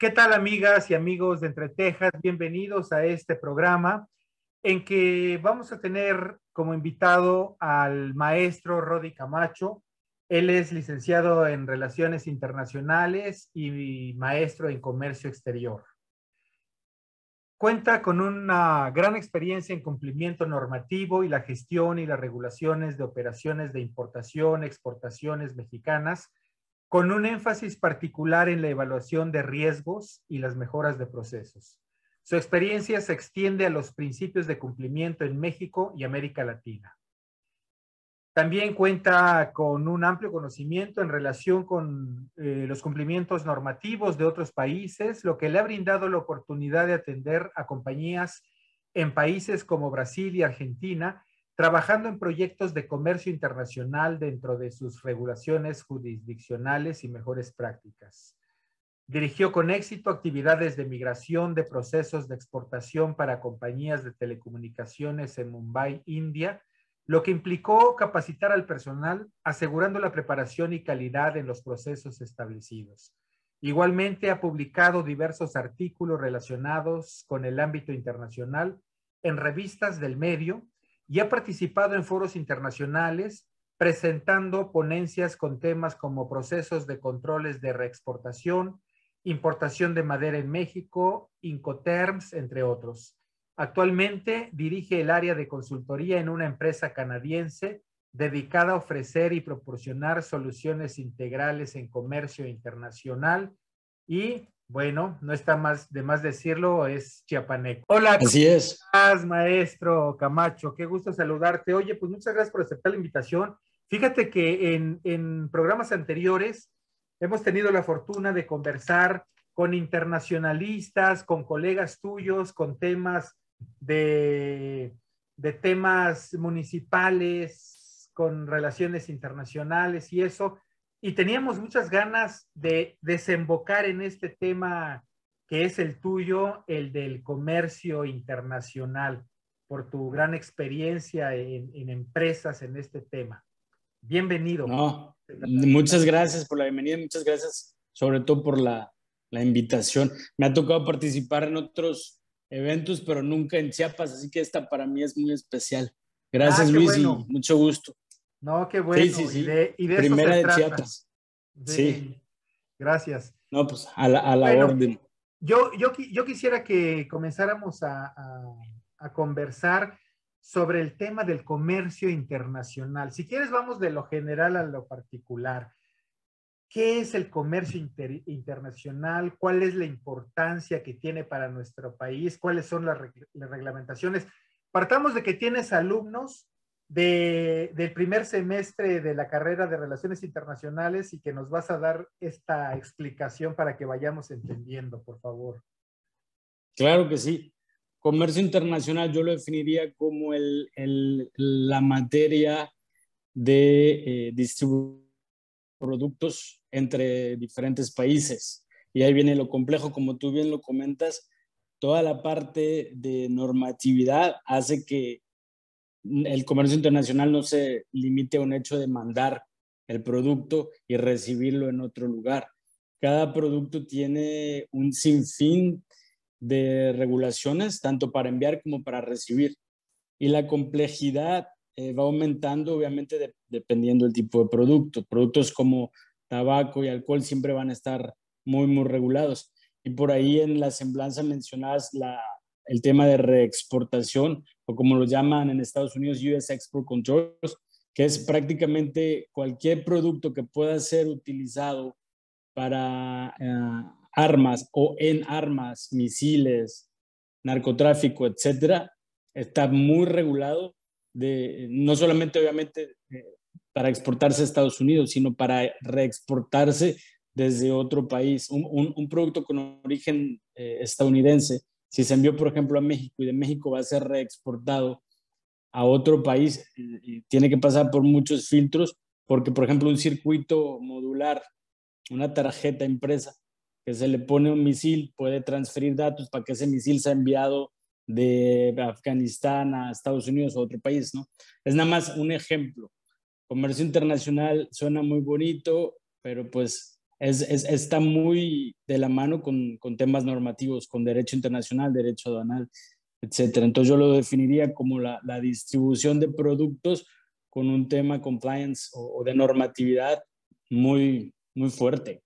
¿Qué tal, amigas y amigos de Entre Tejas? Bienvenidos a este programa en que vamos a tener como invitado al maestro Rody Camacho. Él es licenciado en Relaciones Internacionales y maestro en Comercio Exterior. Cuenta con una gran experiencia en cumplimiento normativo y la gestión y las regulaciones de operaciones de importación, exportaciones mexicanas, con un énfasis particular en la evaluación de riesgos y las mejoras de procesos. Su experiencia se extiende a los principios de cumplimiento en México y América Latina. También cuenta con un amplio conocimiento en relación con los cumplimientos normativos de otros países, lo que le ha brindado la oportunidad de atender a compañías en países como Brasil y Argentina, trabajando en proyectos de comercio internacional dentro de sus regulaciones jurisdiccionales y mejores prácticas. Dirigió con éxito actividades de migración de procesos de exportación para compañías de telecomunicaciones en Mumbai, India, lo que implicó capacitar al personal, asegurando la preparación y calidad en los procesos establecidos. Igualmente ha publicado diversos artículos relacionados con el ámbito internacional en revistas del medio y ha participado en foros internacionales presentando ponencias con temas como procesos de controles de reexportación, importación de madera en México, Incoterms, entre otros. Actualmente dirige el área de consultoría en una empresa canadiense dedicada a ofrecer y proporcionar soluciones integrales en comercio internacional y, bueno, no está más de más decirlo, es chiapaneco. Hola, ¿cómo Así es. estás, maestro Camacho? Qué gusto saludarte. Oye, pues muchas gracias por aceptar la invitación. Fíjate que en programas anteriores hemos tenido la fortuna de conversar con internacionalistas, con colegas tuyos, con temas de temas municipales, con relaciones internacionales y eso, y teníamos muchas ganas de desembocar en este tema que es el tuyo, el del comercio internacional, por tu gran experiencia en empresas en este tema. Bienvenido. No, muchas gracias por la bienvenida, muchas gracias sobre todo por la invitación. Me ha tocado participar en otros eventos, pero nunca en Chiapas, así que esta para mí es muy especial. Ah, Gracias, qué Luis, y bueno. mucho gusto. No, qué Sí, sí, bueno. sí. Y de eso se Primera de trata. Chiapas. Sí. Sí, gracias. No, pues a la Bueno, orden. yo quisiera que comenzáramos a conversar sobre el tema del comercio internacional. Si quieres, vamos de lo general a lo particular. ¿Qué es el comercio internacional? ¿Cuál es la importancia que tiene para nuestro país? ¿Cuáles son las reglamentaciones? Partamos de que tienes alumnos del primer semestre de la carrera de Relaciones Internacionales y que nos vas a dar esta explicación para que vayamos entendiendo, por favor. Claro que sí. Comercio internacional yo lo definiría como la materia de distribución productos entre diferentes países. Y ahí viene lo complejo, como tú bien lo comentas, toda la parte de normatividad hace que el comercio internacional no se limite a un hecho de mandar el producto y recibirlo en otro lugar. Cada producto tiene un sinfín de regulaciones, tanto para enviar como para recibir. Y la complejidad va aumentando, obviamente, dependiendo del tipo de producto. Productos como tabaco y alcohol siempre van a estar muy, muy regulados. Y por ahí en la semblanza mencionabas el tema de reexportación, o como lo llaman en Estados Unidos, US Export Controls, que es prácticamente cualquier producto que pueda ser utilizado para armas o en armas, misiles, narcotráfico, etcétera, está muy regulado, no solamente obviamente para exportarse a Estados Unidos, sino para reexportarse desde otro país. Un producto con origen estadounidense, si se envió, por ejemplo, a México y de México va a ser reexportado a otro país, tiene que pasar por muchos filtros, porque, por ejemplo, un circuito modular, una tarjeta impresa, que se le pone un misil, puede transferir datos para que ese misil sea enviado de Afganistán a Estados Unidos o a otro país, ¿no? Es nada más un ejemplo. Comercio internacional suena muy bonito, pero pues está muy de la mano con temas normativos, con derecho internacional, derecho aduanal, etcétera. Entonces yo lo definiría como la distribución de productos con un tema compliance o de normatividad muy, muy fuerte.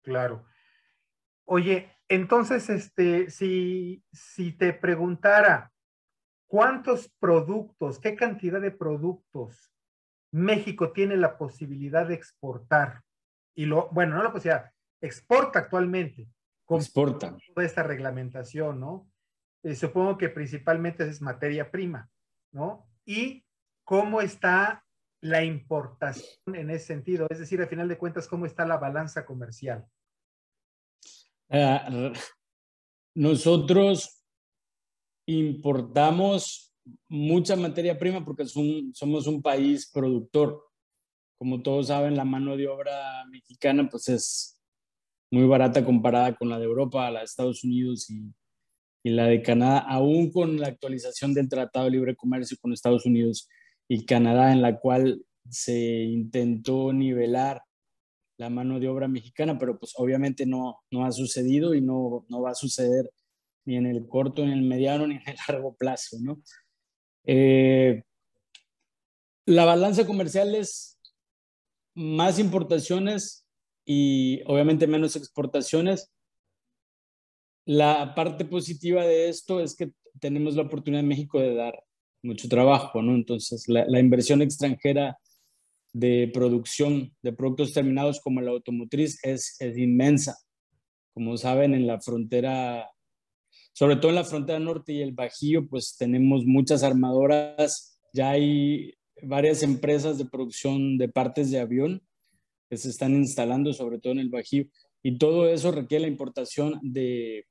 Claro. Oye, entonces, si te preguntara cuántos productos, qué cantidad de productos México tiene la posibilidad de exportar, bueno, no la posibilidad, exporta actualmente con Exporta. toda esta reglamentación, ¿no? Supongo que principalmente es materia prima, ¿no? Y cómo está la importación en ese sentido, es decir, al final de cuentas, cómo está la balanza comercial. Nosotros importamos mucha materia prima porque somos un país productor. Como todos saben, la mano de obra mexicana pues es muy barata comparada con la de Europa, la de Estados Unidos y la de Canadá, aún con la actualización del Tratado de Libre Comercio con Estados Unidos y Canadá, en la cual se intentó nivelar la mano de obra mexicana, pero pues obviamente no ha sucedido y no va a suceder ni en el corto, ni en el mediano, ni en el largo plazo, ¿no? La balanza comercial es más importaciones y obviamente menos exportaciones. La parte positiva de esto es que tenemos la oportunidad en México de dar mucho trabajo, ¿no? Entonces, la inversión extranjera de producción de productos terminados como la automotriz es inmensa. Como saben, en la frontera, sobre todo en la frontera norte y el Bajío, pues tenemos muchas armadoras, ya hay varias empresas de producción de partes de avión que se están instalando, sobre todo en el Bajío, y todo eso requiere la importación de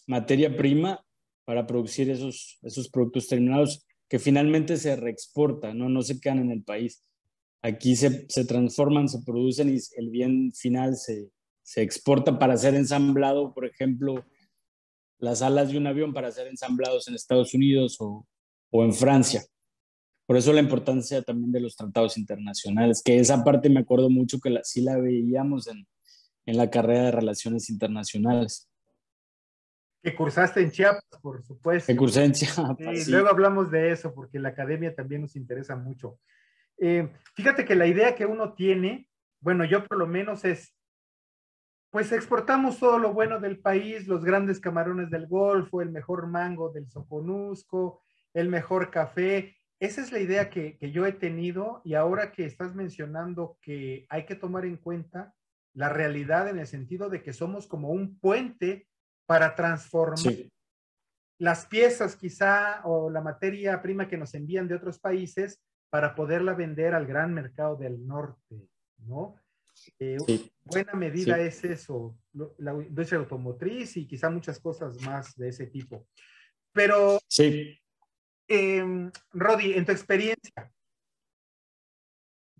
materia prima para producir esos productos terminados que finalmente se reexportan, ¿no? No se quedan en el país. Aquí se transforman, se producen y el bien final se exporta para ser ensamblado, por ejemplo, las alas de un avión para ser ensamblados en Estados Unidos o en Francia. Por eso la importancia también de los tratados internacionales, que esa parte me acuerdo mucho que sí la veíamos en la carrera de Relaciones Internacionales. Que cursaste en Chiapas, por supuesto. Que cursé en Chiapas, Sí, luego sí. hablamos de eso, porque la academia también nos interesa mucho. Fíjate que la idea que uno tiene, bueno, yo por lo menos es, pues exportamos todo lo bueno del país, los grandes camarones del Golfo, el mejor mango del Soconusco, el mejor café. Esa es la idea que yo he tenido y ahora que estás mencionando que hay que tomar en cuenta la realidad en el sentido de que somos como un puente para transformar Sí. las piezas quizá o la materia prima que nos envían de otros países para poderla vender al gran mercado del norte, ¿no? Sí, Buena medida sí. es eso, la industria automotriz y quizá muchas cosas más de ese tipo. Pero, Sí. Rodi, en tu experiencia,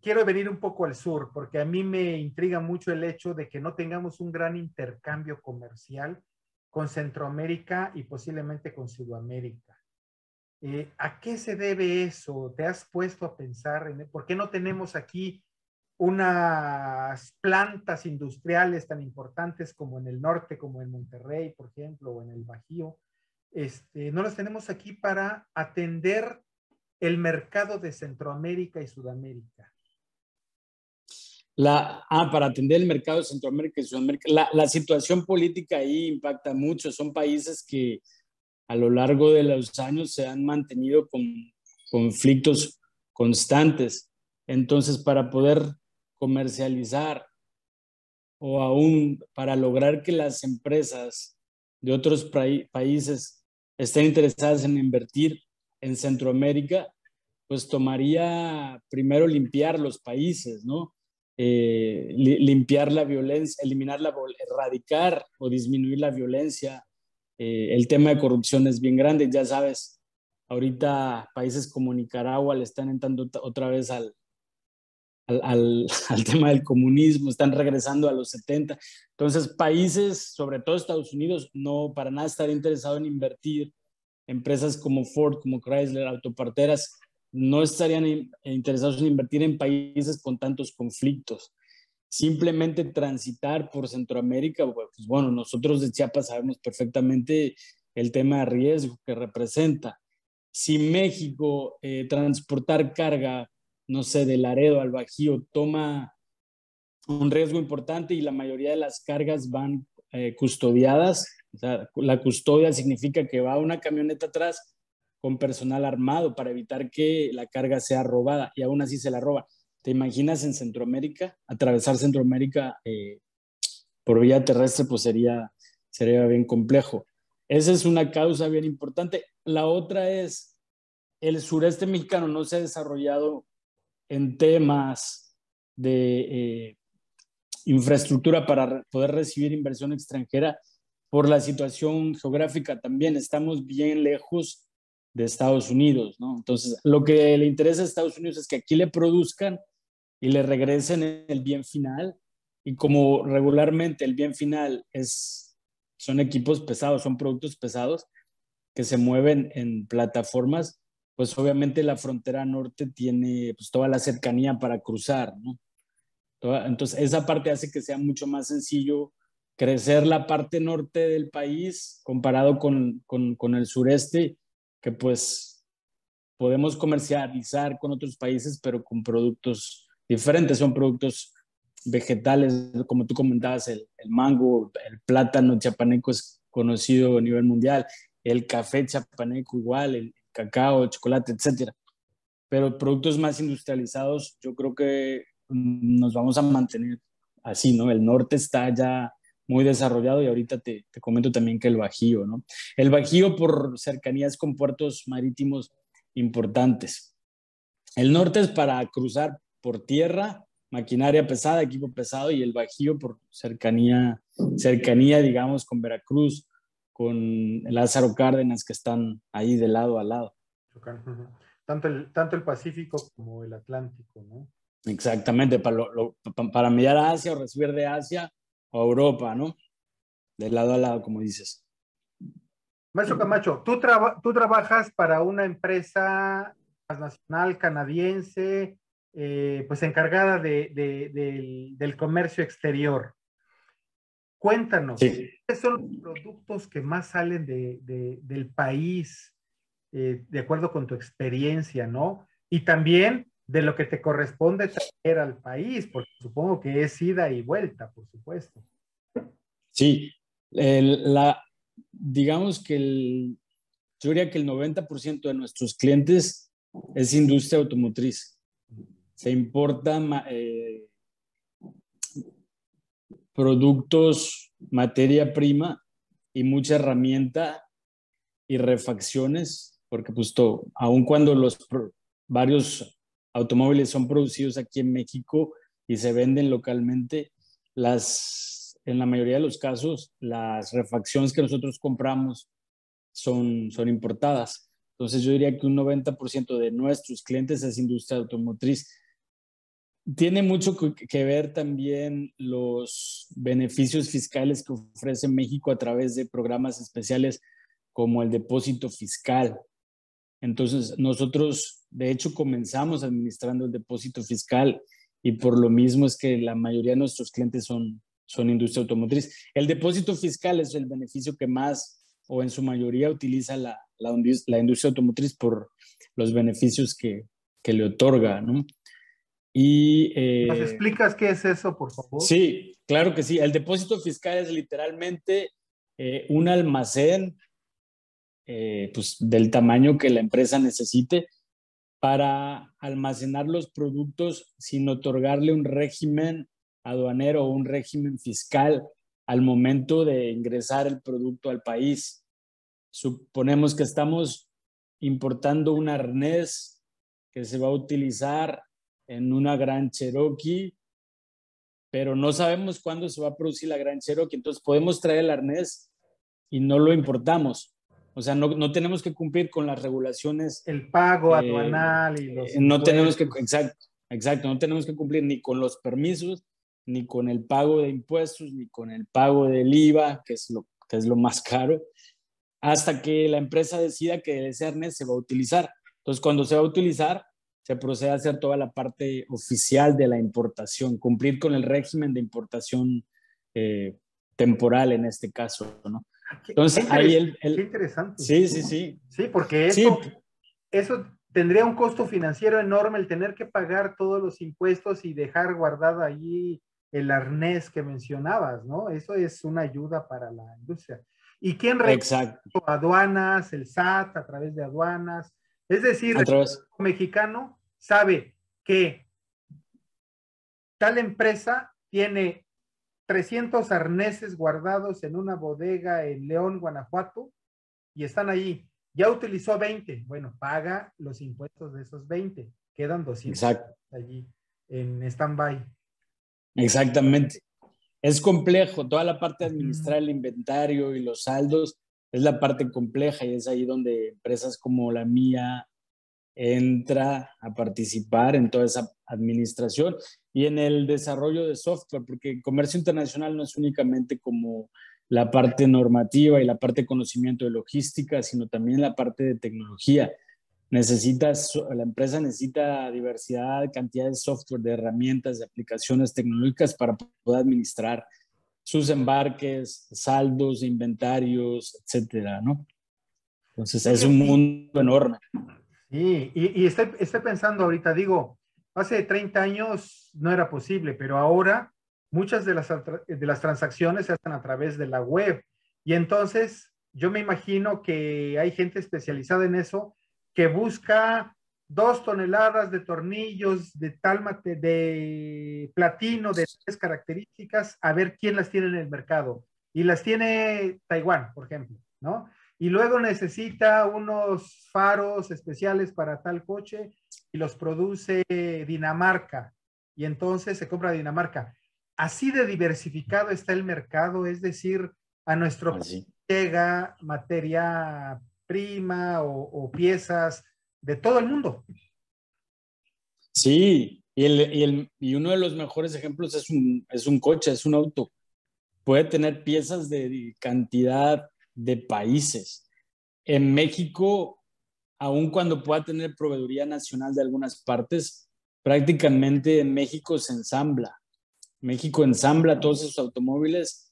quiero venir un poco al sur, porque a mí me intriga mucho el hecho de que no tengamos un gran intercambio comercial con Centroamérica y posiblemente con Sudamérica. ¿A qué se debe eso? ¿Te has puesto a pensar en por qué no tenemos aquí unas plantas industriales tan importantes como en el norte, como en Monterrey, por ejemplo, o en el Bajío? No las tenemos aquí para atender el mercado de Centroamérica y Sudamérica. Para atender el mercado de Centroamérica y Sudamérica, la situación política ahí impacta mucho. Son países que a lo largo de los años se han mantenido con conflictos constantes. Entonces, para poder comercializar o aún para lograr que las empresas de otros países estén interesadas en invertir en Centroamérica, pues tomaría primero limpiar los países, ¿no? Limpiar la violencia, erradicar o disminuir la violencia. El tema de corrupción es bien grande, ya sabes, ahorita países como Nicaragua le están entrando otra vez al tema del comunismo, están regresando a los 70. Entonces, países, sobre todo Estados Unidos, no para nada estar interesado en invertir. Empresas como Ford, como Chrysler, autoparteras, no estarían interesados en invertir en países con tantos conflictos. simplemente transitar por Centroamérica, pues bueno, nosotros de Chiapas sabemos perfectamente el tema de riesgo que representa. Si México transportar carga, no sé, de Laredo al Bajío toma un riesgo importante y la mayoría de las cargas van custodiadas, o sea, la custodia significa que va una camioneta atrás con personal armado para evitar que la carga sea robada y aún así se la roba. ¿Te imaginas en Centroamérica? Atravesar Centroamérica por vía terrestre pues sería bien complejo. Esa es una causa bien importante. La otra es, el sureste mexicano no se ha desarrollado en temas de infraestructura para poder recibir inversión extranjera por la situación geográfica también. Estamos bien lejos de Estados Unidos, ¿no? Entonces, lo que le interesa a Estados Unidos es que aquí le produzcan y le regresen el bien final. Y como regularmente el bien final son equipos pesados, son productos pesados que se mueven en plataformas, pues obviamente la frontera norte tiene pues toda la cercanía para cruzar, ¿no? Entonces, esa parte hace que sea mucho más sencillo crecer la parte norte del país comparado con el sureste, que pues podemos comercializar con otros países, pero con productos diferentes. Son productos vegetales, como tú comentabas, el mango, el plátano chapaneco es conocido a nivel mundial, el café chapaneco igual, el cacao, el chocolate, etcétera. Pero productos más industrializados, yo creo que nos vamos a mantener así, ¿no? El norte está ya muy desarrollado y ahorita te comento también que el Bajío, ¿no? El Bajío por cercanías con puertos marítimos importantes. El norte es para cruzar por tierra, maquinaria pesada, equipo pesado, y el Bajío por cercanía, digamos, con Veracruz, con Lázaro Cárdenas, que están ahí de lado a lado. Tanto el Pacífico como el Atlántico, ¿no? Exactamente, para mediar a Asia o recibir de Asia o Europa, ¿no? De lado a lado, como dices. Maestro Camacho, tú trabajas para una empresa transnacional canadiense, pues encargada del comercio exterior. Cuéntanos, Sí. ¿cuáles son los productos que más salen del país, de acuerdo con tu experiencia, ¿no? Y también de lo que te corresponde traer al país, porque supongo que es ida y vuelta, por supuesto. Sí, digamos que yo diría que el 90% de nuestros clientes es industria automotriz. Se importan productos, materia prima y mucha herramienta y refacciones, porque pues aun cuando varios automóviles son producidos aquí en México y se venden localmente, en la mayoría de los casos, las refacciones que nosotros compramos son importadas. Entonces yo diría que un 90% de nuestros clientes es industria automotriz. Tiene mucho que ver también los beneficios fiscales que ofrece México a través de programas especiales como el depósito fiscal. Entonces, nosotros, de hecho, comenzamos administrando el depósito fiscal y por lo mismo es que la mayoría de nuestros clientes son industria automotriz. El depósito fiscal es el beneficio que más o en su mayoría utiliza la industria automotriz por los beneficios que le otorga, ¿no? ¿Nos explicas qué es eso, por favor? Sí, claro que sí. El depósito fiscal es literalmente un almacén pues, del tamaño que la empresa necesite para almacenar los productos sin otorgarle un régimen aduanero o un régimen fiscal al momento de ingresar el producto al país. Suponemos que estamos importando un arnés que se va a utilizar en una Gran Cherokee, pero no sabemos cuándo se va a producir la Gran Cherokee, entonces podemos traer el arnés y no lo importamos. O sea, no tenemos que cumplir con las regulaciones. El pago aduanal y los no tenemos que, exacto, no tenemos que cumplir ni con los permisos, ni con el pago de impuestos, ni con el pago del IVA, que es lo más caro, hasta que la empresa decida que ese arnés se va a utilizar. Entonces, cuando se va a utilizar, se procede a hacer toda la parte oficial de la importación, cumplir con el régimen de importación temporal en este caso, ¿no? Entonces, ahí qué interesante. sí, sí, sí. Sí, porque Sí, eso tendría un costo financiero enorme el tener que pagar todos los impuestos y dejar guardado allí el arnés que mencionabas, ¿no? Eso es una ayuda para la industria. ¿Y quién regula? exacto. Aduanas, el SAT a través de aduanas. Es decir, A el través. mexicano sabe que tal empresa tiene 300 arneses guardados en una bodega en León, Guanajuato, y están allí. Ya utilizó 20. Bueno, paga los impuestos de esos 20. Quedan 200 Exacto. allí en stand-by. Exactamente. Es complejo, toda la parte de administrar el inventario y los saldos es la parte compleja y es ahí donde empresas como la mía entra a participar en toda esa administración y en el desarrollo de software, porque comercio internacional no es únicamente como la parte normativa y la parte de conocimiento de logística, sino también la parte de tecnología. La empresa necesita diversidad, cantidad de software, de herramientas, de aplicaciones tecnológicas para poder administrar sus embarques, saldos, inventarios, etcétera, ¿no? Entonces es un mundo enorme. Y estoy pensando ahorita, digo, hace 30 años no era posible, pero ahora muchas de las transacciones se hacen a través de la web. Y entonces yo me imagino que hay gente especializada en eso que busca 2 toneladas de tornillos de de platino de tales características, a ver quién las tiene en el mercado. Y las tiene Taiwán, por ejemplo, ¿no? Y luego necesita unos faros especiales para tal coche y los produce Dinamarca. Y entonces se compra Dinamarca. Así de diversificado está el mercado, es decir, a nuestro país llega materia prima o piezas de todo el mundo. Sí, y uno de los mejores ejemplos es un coche, es un auto. Puede tener piezas de cantidad de países. En México, aun cuando pueda tener proveeduría nacional de algunas partes, prácticamente en México se ensambla. México ensambla todos esos automóviles,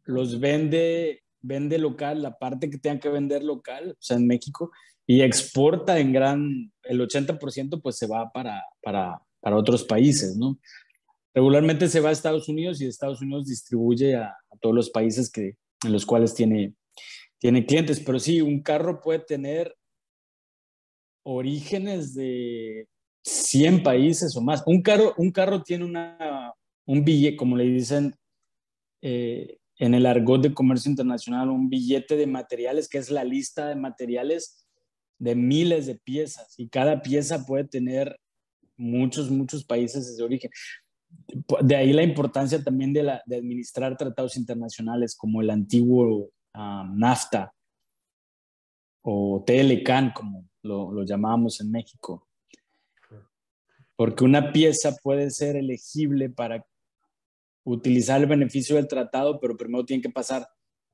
los vende local, la parte que tenga que vender local, o sea, en México, y exporta el 80% pues se va para otros países, ¿no? Regularmente se va a Estados Unidos y de Estados Unidos distribuye a todos los países en los cuales tiene clientes, pero sí, un carro puede tener orígenes de 100 países o más. Un carro tiene un billete, como le dicen en el argot de comercio internacional, un billete de materiales, que es la lista de materiales de miles de piezas, y cada pieza puede tener muchos países de origen. De ahí la importancia también de administrar tratados internacionales como el antiguo NAFTA o TLCAN, como lo llamábamos en México. Porque una pieza puede ser elegible para utilizar el beneficio del tratado, pero primero tiene que pasar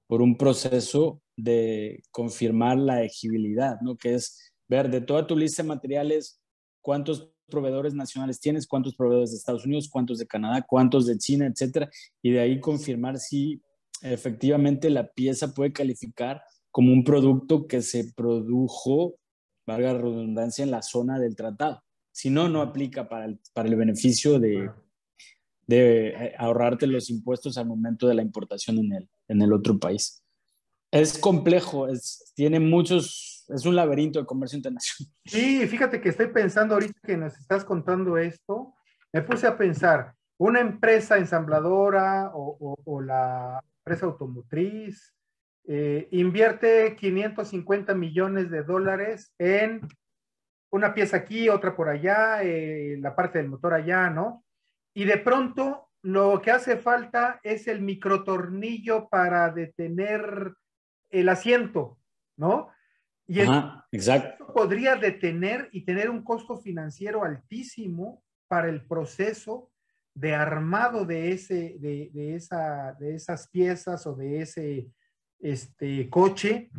por un proceso de confirmar la elegibilidad, ¿no? Que es ver de toda tu lista de materiales cuántos proveedores nacionales tienes, cuántos proveedores de Estados Unidos, cuántos de Canadá, cuántos de China, etcétera, y de ahí confirmar si efectivamente la pieza puede calificar como un producto que se produjo, valga la redundancia, en la zona del tratado. Si no, no aplica para el beneficio de ahorrarte los impuestos al momento de la importación en el otro país. Es complejo, tiene es un laberinto de comercio internacional. Sí, fíjate que estoy pensando ahorita que nos estás contando esto, me puse a pensar, una empresa ensambladora o la empresa automotriz invierte 550 millones de dólares en una pieza aquí, otra por allá, la parte del motor allá, ¿no? Y de pronto lo que hace falta es el microtornillo para detener el asiento, ¿no? Y Ajá, exacto. esto podría detener y tener un costo financiero altísimo para el proceso de armado de esas piezas o de ese coche.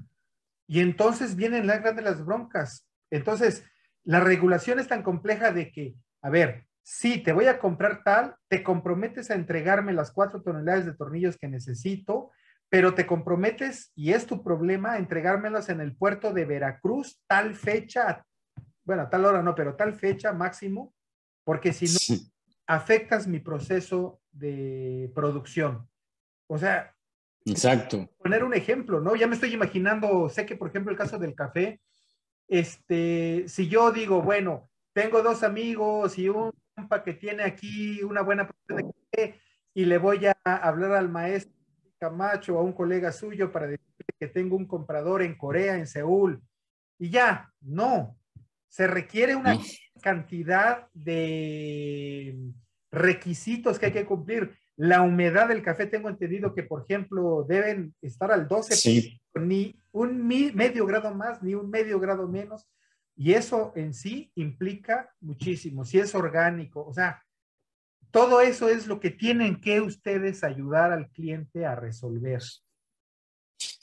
Y entonces vienen las grandes las broncas. Entonces, La regulación es tan compleja de que, a ver, sí, te voy a comprar tal, te comprometes a entregarme las 4 toneladas de tornillos que necesito, pero te comprometes, y es tu problema, a entregármelas en el puerto de Veracruz, tal fecha, bueno, tal hora no, pero tal fecha máximo, porque si no, Sí, afectas mi proceso de producción. O sea, exacto. poner un ejemplo, ¿no? Ya me estoy imaginando, sé que por ejemplo el caso del café, si yo digo, bueno, tengo 2 amigos y un compa que tiene aquí una buena producción de café y le voy a hablar al maestro Camacho o a un colega suyo para decirle que tengo un comprador en Corea, en Seúl, y ya, no. Se requiere una ¿No? cantidad de requisitos que hay que cumplir. La humedad del café, tengo entendido que, por ejemplo, deben estar al 12, Sí, ni un medio grado más, ni un medio grado menos. Y eso en sí implica muchísimo. Si es orgánico, o sea, todo eso es lo que tienen que ustedes ayudar al cliente a resolver.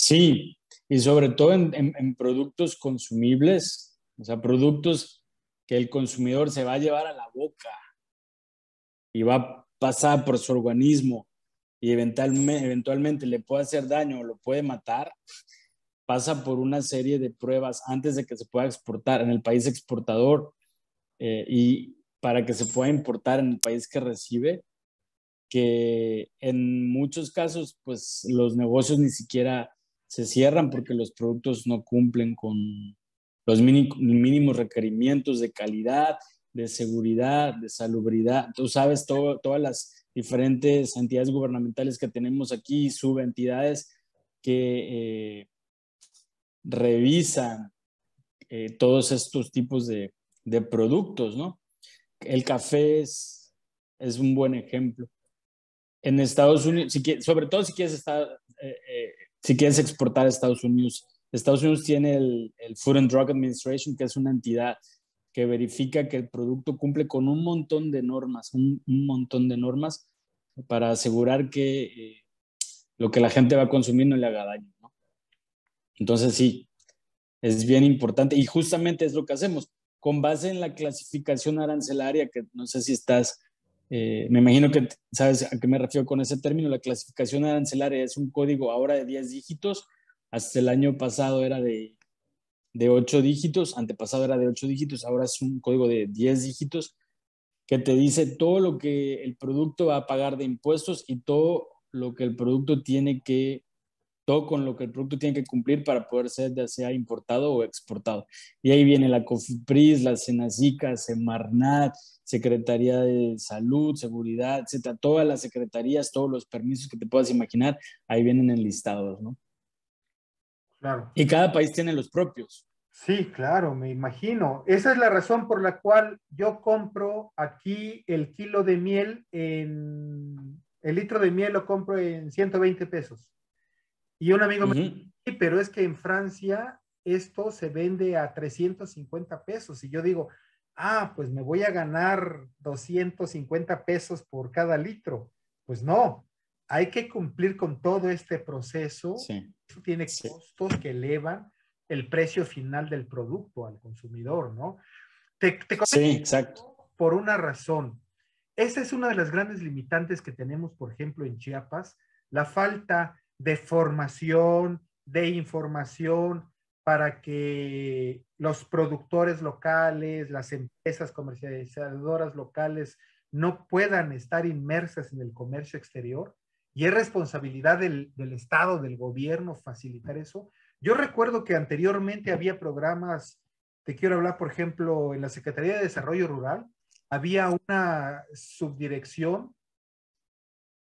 sí, y sobre todo en productos consumibles, o sea, productos que el consumidor se va a llevar a la boca y va a pasar por su organismo y eventualmente le puede hacer daño o lo puede matar, pasa por una serie de pruebas antes de que se pueda exportar en el país exportador y para que se pueda importar en el país que recibe, que en muchos casos pues los negocios ni siquiera se cierran porque los productos no cumplen con los mínimos requerimientos de calidad, de seguridad, de salubridad. Tú sabes, todas las diferentes entidades gubernamentales que tenemos aquí, subentidades que revisan todos estos tipos de productos, ¿no? El café es un buen ejemplo. En Estados Unidos, sobre todo si quieres, si quieres exportar a Estados Unidos tiene el Food and Drug Administration, que es una entidad que verifica que el producto cumple con un montón de normas, un montón de normas para asegurar que lo que la gente va a consumir no le haga daño, ¿no? Entonces sí, es bien importante y justamente es lo que hacemos. Con base en la clasificación arancelaria, que no sé si estás, me imagino que sabes a qué me refiero con ese término, la clasificación arancelaria es un código ahora de 10 dígitos, hasta el año pasado era de 8 dígitos, antepasado era de 8 dígitos, ahora es un código de 10 dígitos que te dice todo lo que el producto va a pagar de impuestos y todo lo que el producto tiene que todo con lo que el producto tiene que cumplir para poder ser ya sea importado o exportado. Y ahí viene la COFEPRIS, la SENACICA, Semarnat, Secretaría de Salud, Seguridad, etcétera. Todas las secretarías, todos los permisos que te puedas imaginar, ahí vienen enlistados, ¿no? Claro. Y cada país tiene los propios. Sí, claro, me imagino. Esa es la razón por la cual yo compro aquí el kilo de miel el litro de miel lo compro en 120 pesos. Y un amigo me dice, Uh-huh. sí, pero es que en Francia esto se vende a 350 pesos. Y yo digo, pues me voy a ganar 250 pesos por cada litro. Pues no, hay que cumplir con todo este proceso. Sí, Eso tiene sí, costos que elevan el precio final del producto al consumidor, ¿no? Te comento sí, exacto. por una razón. Esa es una de las grandes limitantes que tenemos, por ejemplo, en Chiapas, la falta de formación, de información para que los productores locales, las empresas comercializadoras locales no puedan estar inmersas en el comercio exterior. Y es responsabilidad del Estado, del gobierno, facilitar eso. Yo recuerdo que anteriormente había programas, te quiero hablar, por ejemplo, en la Secretaría de Desarrollo Rural, había una subdirección,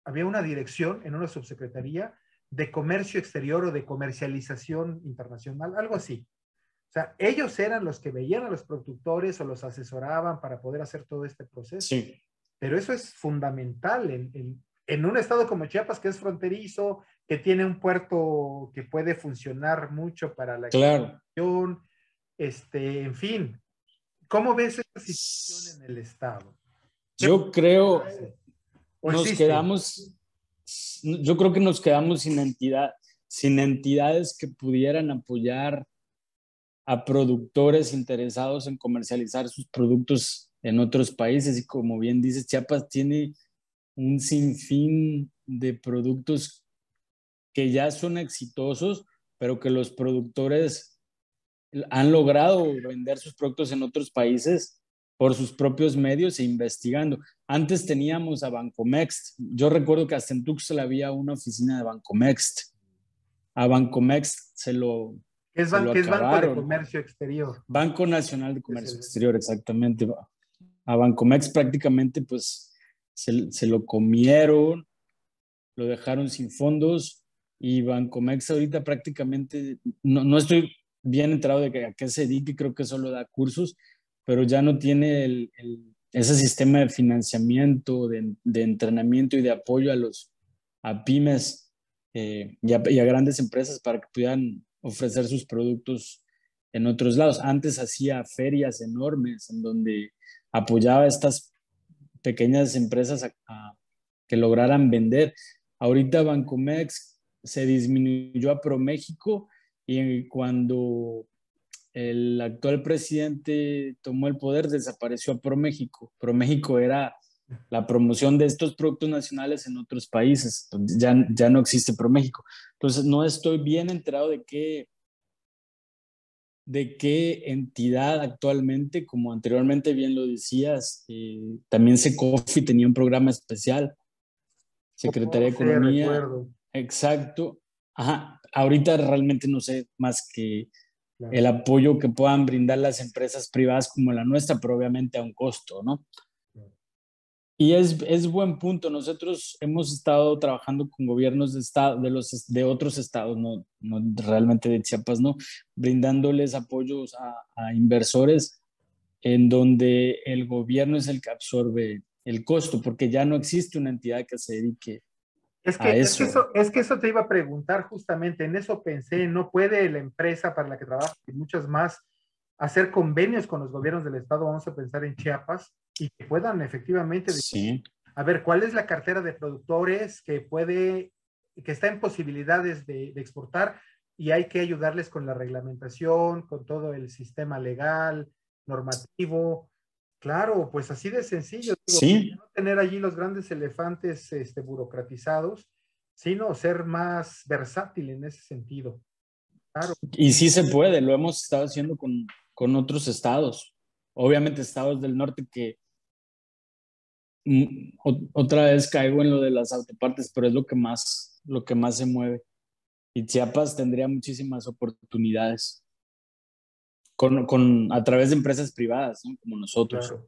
había una dirección en una subsecretaría de comercio exterior o de comercialización internacional, algo así. O sea, ellos eran los que veían a los productores o los asesoraban para poder hacer todo este proceso. Sí, Pero eso es fundamental en un estado como Chiapas, que es fronterizo, que tiene un puerto que puede funcionar mucho para la claro. exportación, en fin. ¿Cómo ves esta situación en el estado? ¿Qué Yo creo, hace? ¿O nos existe? quedamos, yo creo que nos quedamos sin entidades que pudieran apoyar a productores interesados en comercializar sus productos en otros países. Y como bien dices, Chiapas tiene un sinfín de productos que ya son exitosos, pero que los productores han logrado vender sus productos en otros países por sus propios medios e investigando. Antes teníamos a Bancomext. Yo recuerdo que hasta en Tuxtla había una oficina de Bancomext. A Bancomext se lo Que es Banco de acabaron. Comercio Exterior, ¿no? Banco Nacional de Es Comercio Exterior, exactamente. A Bancomext prácticamente pues se lo comieron, lo dejaron sin fondos y Bancomext ahorita prácticamente, no estoy bien enterado de a qué se dedica, creo que solo da cursos, pero ya no tiene ese sistema de financiamiento, de entrenamiento y de apoyo a pymes y a grandes empresas para que puedan ofrecer sus productos en otros lados. Antes hacía ferias enormes en donde apoyaba a estas pequeñas empresas que lograran vender. Ahorita Bancomext se disminuyó a ProMéxico y cuando el actual presidente tomó el poder, desapareció a ProMéxico. ProMéxico era la promoción de estos productos nacionales en otros países. Ya no existe ProMéxico. Entonces, no estoy bien enterado de qué entidad actualmente, como anteriormente bien lo decías, también Secofi tenía un programa especial, Secretaría de Sí, Economía, recuerdo. exacto. Ajá, ahorita realmente no sé más que Claro. el apoyo que puedan brindar las empresas privadas como la nuestra, pero obviamente a un costo, ¿no? Y es buen punto. Nosotros hemos estado trabajando con gobiernos de estado, de otros estados, no realmente de Chiapas, no, brindándoles apoyos a inversores en donde el gobierno es el que absorbe el costo, porque ya no existe una entidad que se dedique a eso. Es que eso te iba a preguntar justamente, en eso pensé, no puede la empresa para la que trabajo y muchas más hacer convenios con los gobiernos del estado, vamos a pensar en Chiapas, y que puedan efectivamente decir, Sí, a ver, ¿cuál es la cartera de productores que está en posibilidades de exportar y hay que ayudarles con la reglamentación, con todo el sistema legal, normativo? Claro, pues así de sencillo, digo, sí, no tener allí los grandes elefantes burocratizados, sino ser más versátil en ese sentido. Claro, y sí se puede, lo hemos estado haciendo con otros estados, obviamente estados del norte que otra vez caigo en lo de las autopartes, pero es lo que más se mueve. Y Chiapas tendría muchísimas oportunidades a través de empresas privadas, ¿no? Como nosotros. claro.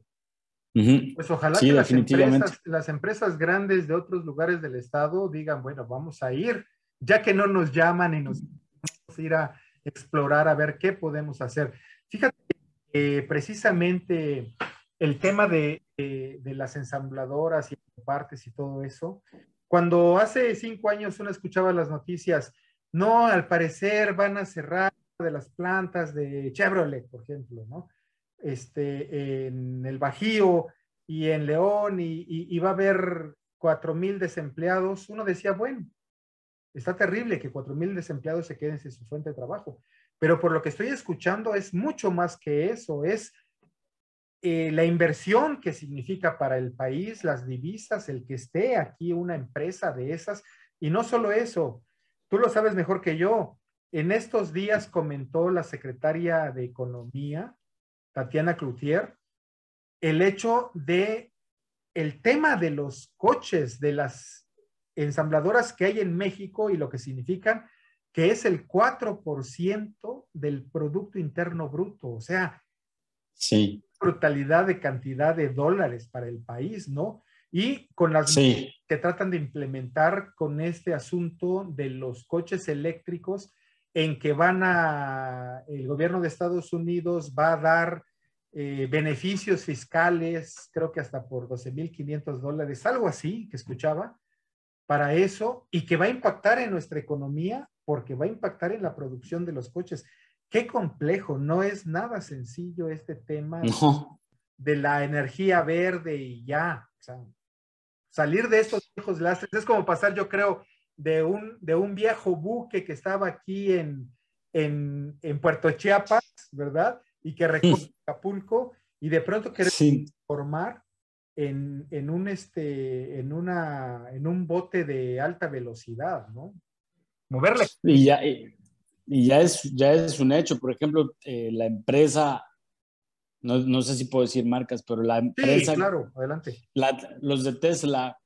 Ujú. Pues ojalá Sí, que definitivamente. las empresas grandes de otros lugares del estado digan, bueno, vamos a ir, ya que no nos llaman y nos vamos a ir a explorar a ver qué podemos hacer. Fíjate que precisamente el tema de las ensambladoras y partes y todo eso, cuando hace 5 años uno escuchaba las noticias, no, al parecer van a cerrar de las plantas de Chevrolet, por ejemplo, ¿no? En el Bajío y en León y va a haber 4,000 desempleados, uno decía, bueno, está terrible que 4,000 desempleados se queden sin su fuente de trabajo, pero por lo que estoy escuchando es mucho más que eso, es la inversión que significa para el país, las divisas, el que esté aquí una empresa de esas, y no solo eso, tú lo sabes mejor que yo, en estos días comentó la secretaria de Economía, Tatiana Cloutier, el hecho de el tema de los coches, de las ensambladoras que hay en México y lo que significan, que es el 4% del Producto Interno Bruto, o sea, Sí, brutalidad de cantidad de dólares para el país, ¿no? Y con las sí, que tratan de implementar con este asunto de los coches eléctricos, en que el gobierno de Estados Unidos va a dar beneficios fiscales, creo que hasta por $12,500, algo así que escuchaba, para eso, y que va a impactar en nuestra economía porque va a impactar en la producción de los coches. Qué complejo, no es nada sencillo este tema no, de la energía verde y ya. O sea, salir de estos viejos lastres es como pasar, yo creo, de un viejo buque que estaba aquí en Puerto Chiapas, ¿verdad? Y que recorre Acapulco y de pronto queremos formar en un bote de alta velocidad, ¿no? Moverle. Y ya es un hecho. Por ejemplo, la empresa, no sé si puedo decir marcas, pero la empresa, sí, claro, adelante. Los de Tesla,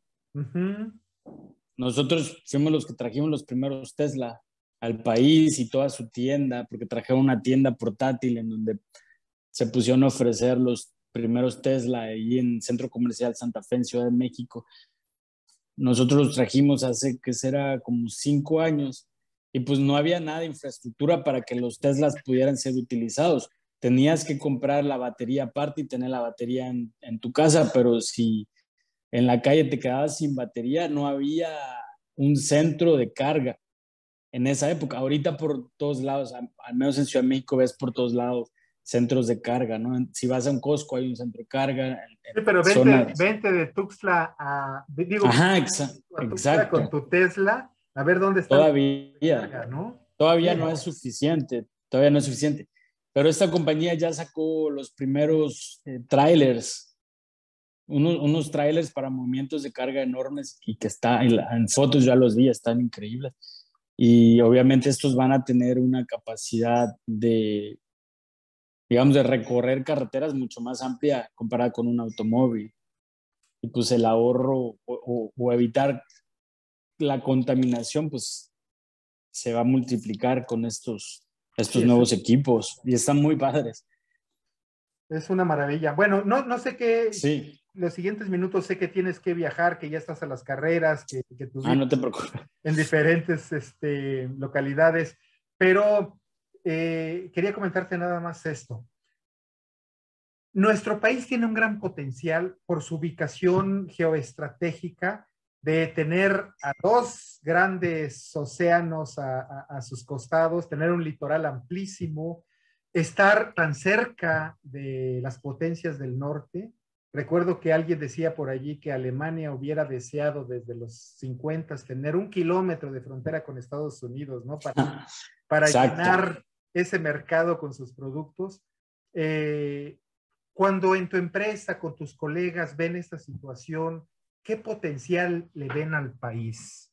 nosotros fuimos los que trajimos los primeros Tesla al país y toda su tienda, porque trajeron una tienda portátil en donde se pusieron a ofrecer los primeros Tesla ahí en Centro Comercial Santa Fe, en Ciudad de México. Nosotros los trajimos hace, que será, como 5 años, y pues no había nada de infraestructura para que los Teslas pudieran ser utilizados. Tenías que comprar la batería aparte y tener la batería en tu casa, pero si en la calle te quedabas sin batería, no había un centro de carga en esa época. Ahorita por todos lados, al menos en Ciudad de México, ves por todos lados centros de carga, ¿no? Si vas a un Costco hay un centro de carga. Sí, pero vente de Tuxtla a, Ajá, a Tuxtla con exacto. tu Tesla, a ver dónde está Todavía, carga, ¿no? todavía no es suficiente, todavía no es suficiente. Pero esta compañía ya sacó los primeros trailers, unos trailers para movimientos de carga enormes y que en fotos ya los vi, están increíbles. Y obviamente estos van a tener una capacidad de, digamos, de recorrer carreteras mucho más amplia comparada con un automóvil. Y pues el ahorro o evitar la contaminación, pues se va a multiplicar con estos Sí, nuevos equipos y están muy padres. Es una maravilla. Bueno, no sé qué, Sí. los siguientes minutos sé que tienes que viajar, que ya estás a las carreras, que tus no te preocupes. En diferentes localidades, pero quería comentarte nada más esto. Nuestro país tiene un gran potencial por su ubicación geoestratégica de tener a 2 grandes océanos a sus costados, tener un litoral amplísimo, estar tan cerca de las potencias del norte. Recuerdo que alguien decía por allí que Alemania hubiera deseado desde los 50 tener 1 kilómetro de frontera con Estados Unidos, ¿no? Para llenar ese mercado con sus productos. Cuando en tu empresa, con tus colegas, ven esta situación, ¿qué potencial le ven al país?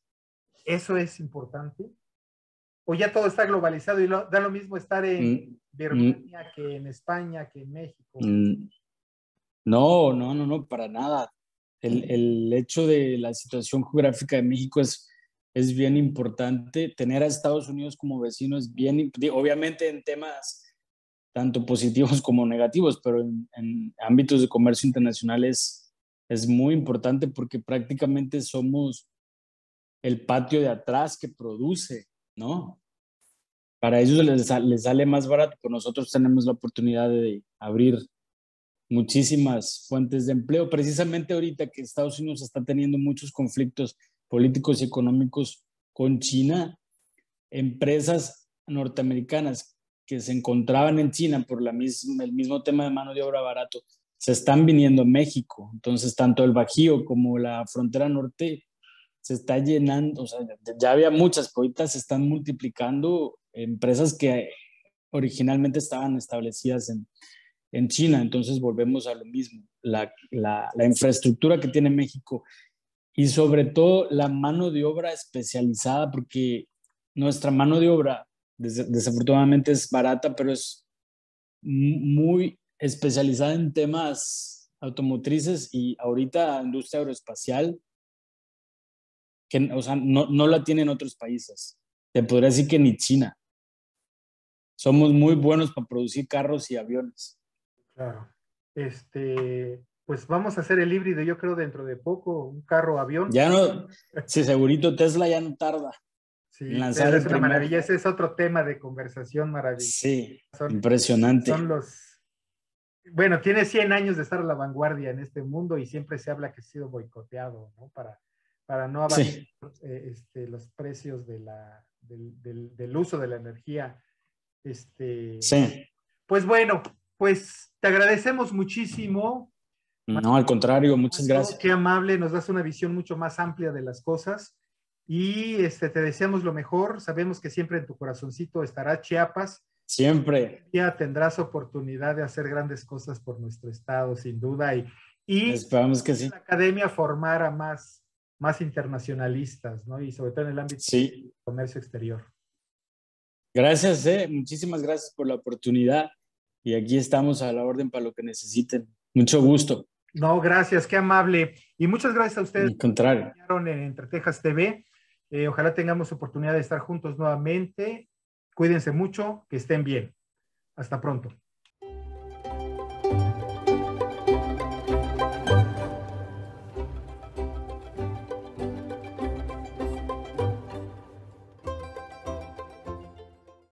¿Eso es importante? ¿O ya todo está globalizado y da lo mismo estar en Birmania que en España, que en México? No, para nada. El hecho de la situación geográfica de México es bien importante. Tener a Estados Unidos como vecino es bien, obviamente en temas tanto positivos como negativos, pero en ámbitos de comercio internacional es muy importante porque prácticamente somos el patio de atrás que produce, ¿no? Para ellos les sale más barato, pero nosotros tenemos la oportunidad de abrir muchísimas fuentes de empleo. Precisamente ahorita que Estados Unidos está teniendo muchos conflictos políticos y económicos con China, empresas norteamericanas que se encontraban en China por el mismo tema de mano de obra barato, se están viniendo a México. Entonces, tanto el Bajío como la frontera norte se está llenando, o sea, ya había muchas, pero ahorita se están multiplicando empresas que originalmente estaban establecidas en China. Entonces volvemos a lo mismo, la infraestructura que tiene México y sobre todo la mano de obra especializada, porque nuestra mano de obra desafortunadamente es barata, pero es muy especializada en temas automotrices y ahorita industria aeroespacial, que, o sea, no la tienen otros países. Te podría decir que ni China. Somos muy buenos para producir carros y aviones. Claro. Pues vamos a hacer el híbrido, yo creo, dentro de poco, un carro-avión. Ya no, sí, segurito Tesla ya no tarda. Sí, es una maravilla. Ese es otro tema de conversación maravilloso. Sí, impresionante. Bueno, tiene 100 años de estar a la vanguardia en este mundo y siempre se habla que ha sido boicoteado, ¿no? Para no abatir los precios del uso de la energía. Sí. Pues bueno, pues te agradecemos muchísimo. No, al contrario, muchas gracias. Qué amable, nos das una visión mucho más amplia de las cosas. y te deseamos lo mejor. Sabemos que siempre en tu corazoncito estará Chiapas. Siempre. Ya tendrás oportunidad de hacer grandes cosas por nuestro estado, sin duda, y Esperamos que sí. la academia formar a más internacionalistas, ¿no? Y sobre todo en el ámbito del comercio exterior. Gracias, muchísimas gracias por la oportunidad y aquí estamos a la orden para lo que necesiten. Mucho gusto. No, gracias, qué amable. Y muchas gracias a ustedes. Al contrario. En Entre Tejas TV. Ojalá tengamos oportunidad de estar juntos nuevamente. Cuídense mucho, que estén bien. Hasta pronto.